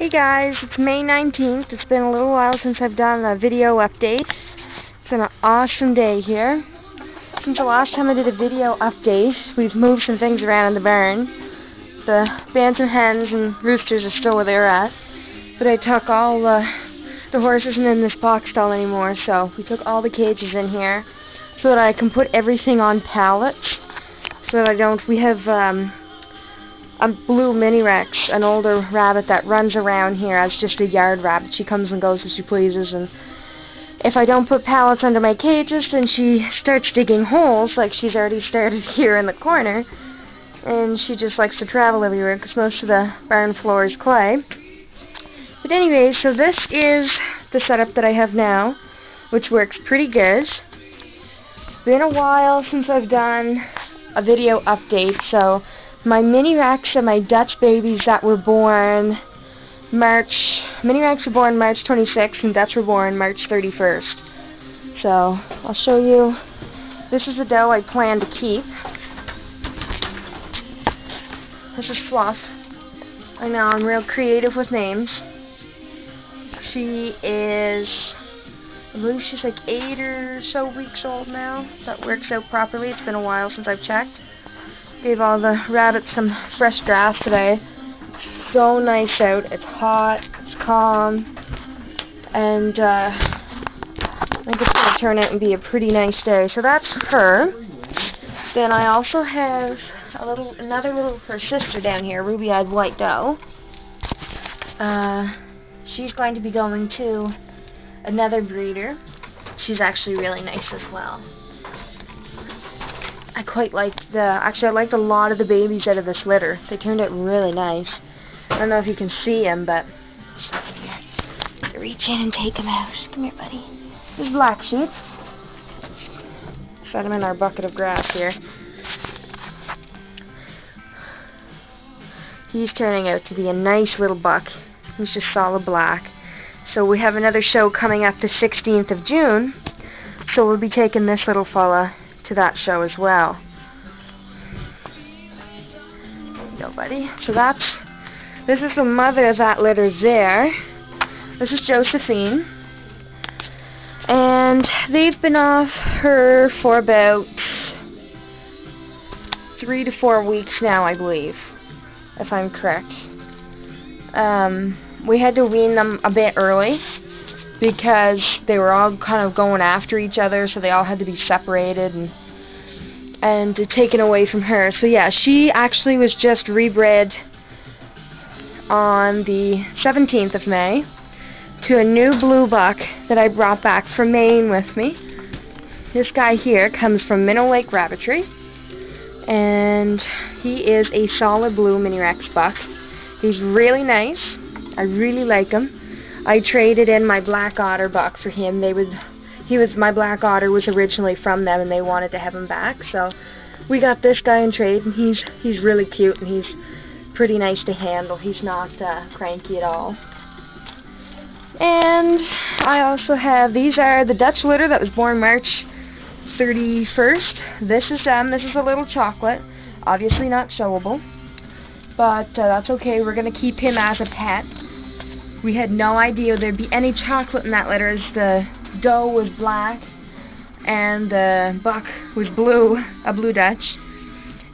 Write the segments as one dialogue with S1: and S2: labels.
S1: Hey guys, it's May 19th. It's been a little while since I've done a video update. It's been an awesome day here. Since the last time I did a video update, we've moved some things around in the barn. The bantam hens and roosters are still where they're at. But I took all the horses isn't in this box stall anymore, so we took all the cages in here so that I can put everything on pallets. So that we have a blue mini Rex, an older rabbit that runs around here as just a yard rabbit. She comes and goes as she pleases, and if I don't put pallets under my cages, then she starts digging holes like she's already started here in the corner, and she just likes to travel everywhere because most of the barn floor is clay. But anyway, so this is the setup that I have now, which works pretty good. It's been a while since I've done a video update, so my mini Rex and my Dutch babies that were born mini Rex were born March 26th and Dutch were born March 31st. So I'll show you. This is the doe I plan to keep. This is Fluff. I know, I'm real creative with names. She is, I believe she's like 8 or so weeks old now. That works out properly. It's been a while since I've checked. Gave all the rabbits some fresh grass today. So nice out. It's hot, it's calm, and I think it's going to turn out and be a pretty nice day. So that's her. Then I also have her sister down here, ruby-eyed white doe. She's going to be going to another breeder. She's actually really nice as well. I quite liked I liked a lot of the babies out of this litter. They turned out really nice. I don't know if you can see them, but here. Reach in and take them out. Come here, buddy. This is Black Sheep. Set him in our bucket of grass here. He's turning out to be a nice little buck. He's just solid black. So we have another show coming up the 16th of June. So we'll be taking this little fella to that show as well. There you go, buddy. So this is the mother of that litter there. This is Josephine. And they've been off her for about 3 to 4 weeks now, I believe, if I'm correct. We had to wean them a bit early because they were all kind of going after each other, so they all had to be separated and taken away from her. So yeah, she actually was just rebred on the 17th of May to a new blue buck that I brought back from Maine with me. This guy here comes from Minnow Lake Rabbitry, and he is a solid blue mini Rex buck. He's really nice. I really like him. I traded in my black otter buck for him. My black otter was originally from them, and they wanted to have him back. So we got this guy in trade, and he's really cute, and he's pretty nice to handle. He's not cranky at all. And I also have, these are the Dutch litter that was born March 31st. This is them. This is a little chocolate. Obviously not showable, but that's okay. We're going to keep him as a pet. We had no idea there'd be any chocolate in that litter, as the doe was black and the buck was blue, a blue Dutch.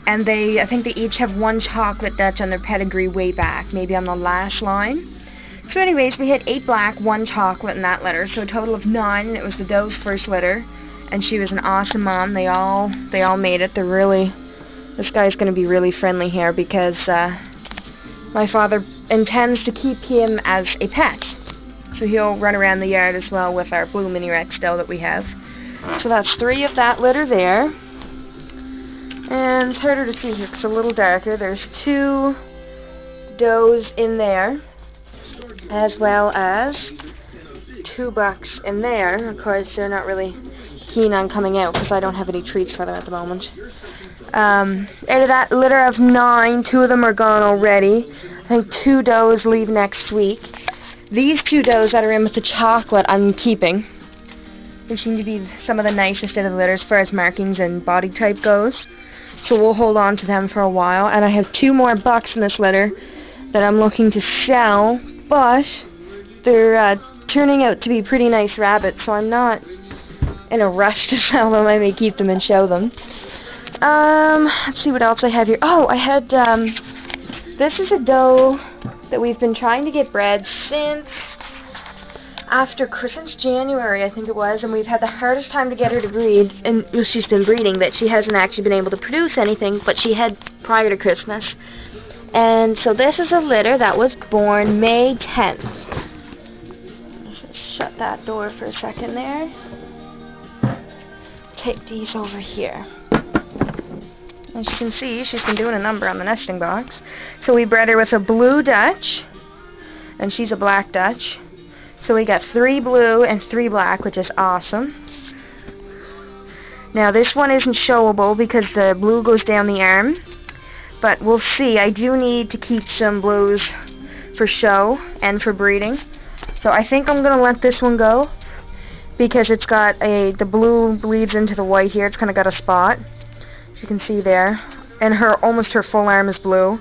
S1: And I think they each have one chocolate Dutch on their pedigree way back, maybe on the last line. So anyways, we had 8 black, 1 chocolate in that litter, so a total of 9. It was the doe's first litter, and she was an awesome mom. They all made it. This guy's going to be really friendly here because my father intends to keep him as a pet. So he'll run around the yard as well with our blue mini Rex doe that we have. So that's 3 of that litter there. And it's harder to see here because it's a little darker. There's 2 does in there, as well as 2 bucks in there. Of course, they're not really keen on coming out because I don't have any treats for them at the moment. Out of that litter of 9, 2 of them are gone already. I think 2 does leave next week. These 2 does that are in with the chocolate I'm keeping. They seem to be some of the nicest out of the litter as far as markings and body type goes. So we'll hold on to them for a while. And I have 2 more bucks in this litter that I'm looking to sell but they're turning out to be pretty nice rabbits, so I'm not in a rush to sell them. I may keep them and show them. Let's see what else I have here. Oh, I had, this is a doe that we've been trying to get bred since since January, I think it was, and we've had the hardest time to get her to breed, and she's been breeding, but she hasn't actually been able to produce anything, but she had prior to Christmas. And so this is a litter that was born May 10th. Let's shut that door for a second there. Take these over here. As you can see, she's been doing a number on the nesting box. So we bred her with a blue Dutch, and she's a black Dutch. So we got 3 blue and 3 black, which is awesome. Now this one isn't showable because the blue goes down the arm, but we'll see. I do need to keep some blues for show and for breeding. So I think I'm going to let this one go because it's got the blue bleeds into the white here. It's kind of got a spot, as you can see there, and almost her full arm is blue.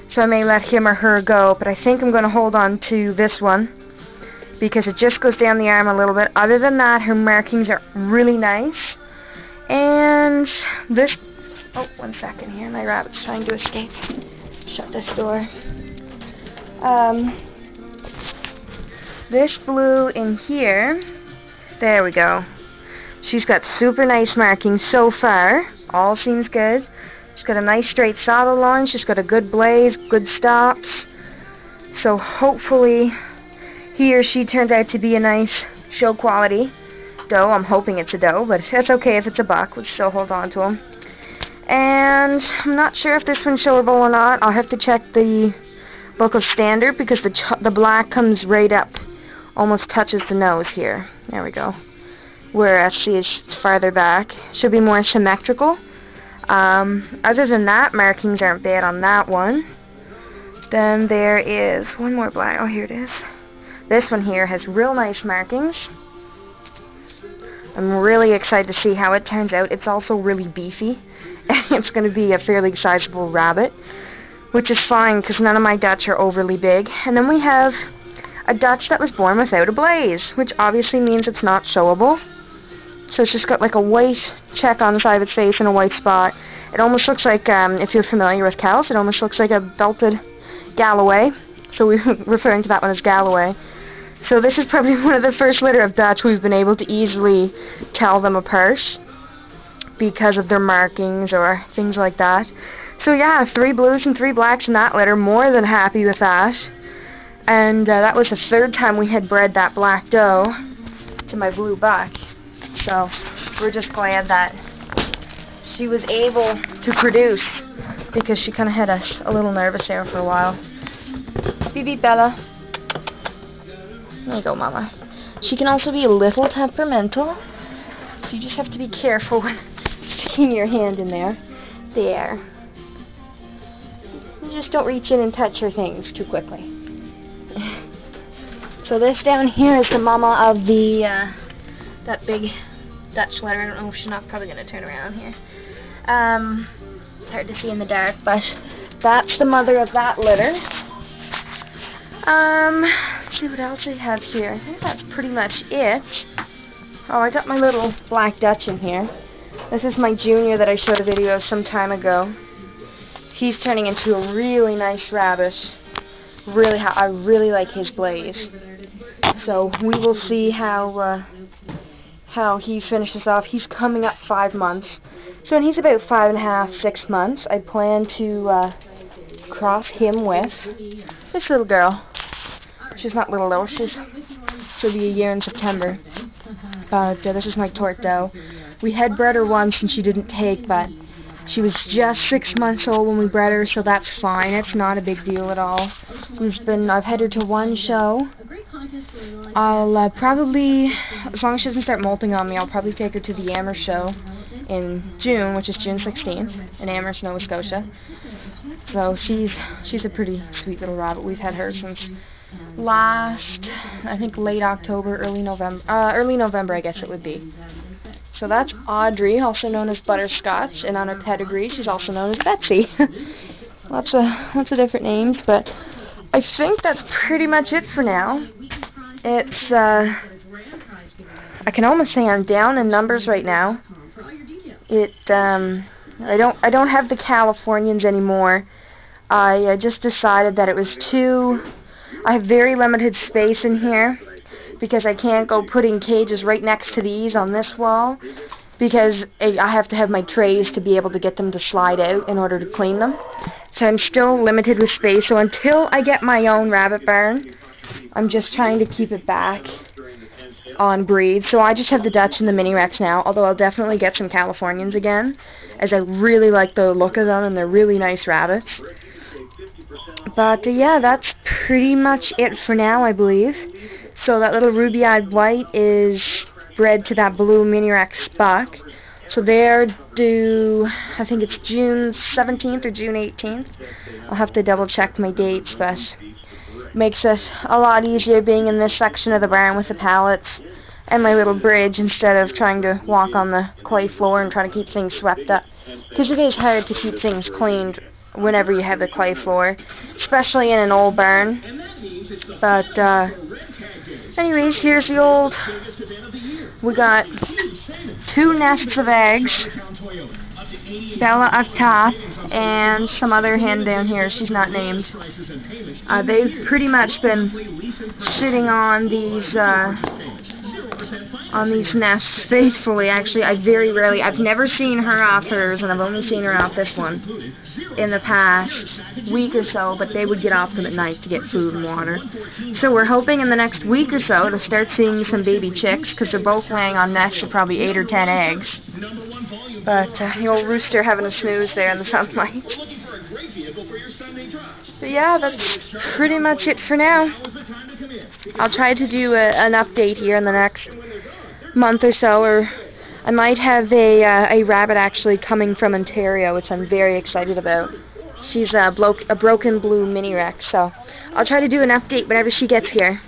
S1: So I may let him or her go, but I think I'm going to hold on to this one because it just goes down the arm a little bit. Other than that, her markings are really nice. And this, oh, one second here, my rabbit's trying to escape. Shut this door. This blue in here, there we go. She's got super nice markings so far. All seems good. She's got a nice straight saddle line. She's got a good blaze, good stops. So hopefully he or she turns out to be a nice show quality doe. I'm hoping it's a doe, but that's okay if it's a buck. Let's still hold on to him. And I'm not sure if this one's showable or not. I'll have to check the book of standard because the black comes right up, almost touches the nose here. There we go. Where actually it's farther back. Should be more symmetrical. Other than that, markings aren't bad on that one. Then there is one more black. Oh, here it is. This one here has real nice markings. I'm really excited to see how it turns out. It's also really beefy. It's going to be a fairly sizable rabbit, which is fine because none of my Dutch are overly big. And then we have a Dutch that was born without a blaze, which obviously means it's not showable. So it's just got like a white check on the side of its face and a white spot. It almost looks like, if you're familiar with cows, it almost looks like a belted Galloway. So we're referring to that one as Galloway. So this is probably one of the first litter of Dutch we've been able to easily tell them apart because of their markings or things like that. So yeah, 3 blues and 3 blacks in that litter. More than happy with that. And that was the 3rd time we had bred that black doe to my blue buck. So we're just glad that she was able to produce because she kind of had us a little nervous there for a while. Beep beep Bella. There you go, Mama. She can also be a little temperamental, so you just have to be careful when sticking your hand in there. There. You just don't reach in and touch her things too quickly. So this down here is the mama of the that big Dutch litter. I don't know if she's not probably going to turn around here. Hard to see in the dark, but that's the mother of that litter. Let's see what else I have here. I think that's pretty much it. Oh, I got my little black Dutch in here. This is my junior that I showed a video of some time ago. He's turning into a really nice rabbit. I really like his blaze. So we will see how he finishes off. He's coming up 5 months. So when he's about 5.5, 6 months, I plan to cross him with this little girl. She's not little though. She'll be a year in September. But this is my Tort doe. We had bred her once and she didn't take, but she was just 6 months old when we bred her, so that's fine. It's not a big deal at all. I've had her to 1 show. I'll probably, as long as she doesn't start molting on me, I'll probably take her to the Amherst show in June, which is June 16th, in Amherst, Nova Scotia. So she's a pretty sweet little rabbit. We've had her since last, I think late October, early November I guess it would be. So that's Audrey, also known as Butterscotch, and on her pedigree she's also known as Betsy. lots of different names, but I think that's pretty much it for now. It's, I can almost say I'm down in numbers right now. I don't have the Californians anymore. I just decided that it was I have very limited space in here because I can't go putting cages right next to these on this wall because I have to have my trays to be able to get them to slide out in order to clean them. So I'm still limited with space. So until I get my own rabbit barn, I'm just trying to keep it back on breed. So I just have the Dutch and the Mini Rex now, although I'll definitely get some Californians again, as I really like the look of them and they're really nice rabbits. But yeah, that's pretty much it for now, I believe. So that little ruby-eyed white is bred to that blue Mini Rex buck. So they're due, I think it's June 17th or June 18th. I'll have to double check my dates, but it makes it a lot easier being in this section of the barn with the pallets and my little bridge instead of trying to walk on the clay floor and trying to keep things swept up. Because it is hard to keep things cleaned whenever you have the clay floor, especially in an old barn. But anyways, here's the old. We got 2 nests of eggs, Bella up top, and some other hen down here. She's not named. They've pretty much been sitting on these nests faithfully. Actually, I've never seen her off hers, and I've only seen her off this one in the past week or so, but they would get off them at night to get food and water. So we're hoping in the next week or so to start seeing some baby chicks, because they're both laying on nests of probably 8 or 10 eggs. But the old rooster having a snooze there in the sunlight. But yeah, that's pretty much it for now. I'll try to do an update here in the next month or so, or I might have a rabbit actually coming from Ontario, which I'm very excited about. She's a broken blue Mini Rex, so I'll try to do an update whenever she gets here.